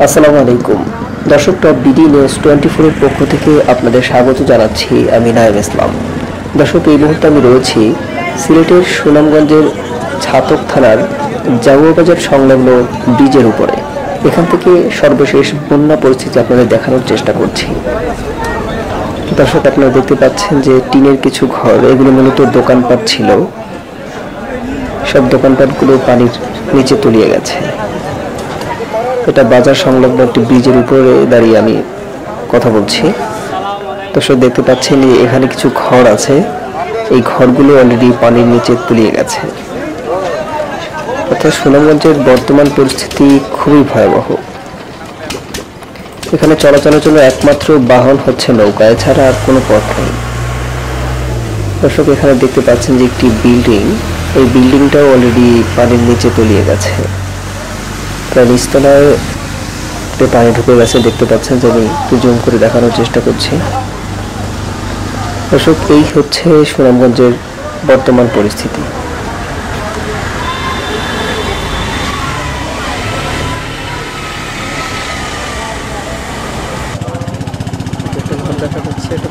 আসসালামু আলাইকুম দর্শক, টপ বিডি নিউজ 24 এর পক্ষ থেকে আপনাদের স্বাগত জানাচ্ছি। আমি নাইম ইসলাম। দর্শক, এই মুহূর্তে আমি রয়েছি সিলেটের সুনামগঞ্জের ছাতক থানার জাউয়া বাজার সংলগ্ন ব্রিজের উপরে। এখান থেকে সর্বশেষ বন্যা পরিস্থিতি আপনাদের দেখানোর চেষ্টা করছি। দর্শক, আপনারা দেখতে পাচ্ছেন যে টিনের কিছু ঘর, এগুলো মূলত দোকানপাট ছিল। সব দোকানপাটগুলো পানির নিচে তলিয়ে গেছে। এটা বাজার সংলগ্ন একটি ব্রিজের উপরে দাঁড়িয়ে আমি কথা বলছি। দর্শক, দেখতে পাচ্ছেন এখানে কিছু ঘর আছে, এই ঘরগুলো অলরেডি পানির নিচে তলিয়ে গেছে। অর্থাৎ সুনামগঞ্জের বর্তমান পরিস্থিতি খুবই ভয়াবহ। এখানে চলাচলের জন্য একমাত্র বাহন হচ্ছে নৌকা, এছাড়া আর কোনো পথ নেই। দর্শক, এখানে দেখতে পাচ্ছেন যে একটি বিল্ডিং, এই বিল্ডিংটাও অলরেডি পানির নিচে তলিয়ে গেছে। প্রায় নিচতলায় পানি ঢুকে গেছে, দেখতে পাচ্ছেন যে আমি একটু জুম করে দেখানোর চেষ্টা করছি। দর্শক, এই হচ্ছে সুনামগঞ্জের বর্তমান পরিস্থিতি। দেখা যাচ্ছে এটা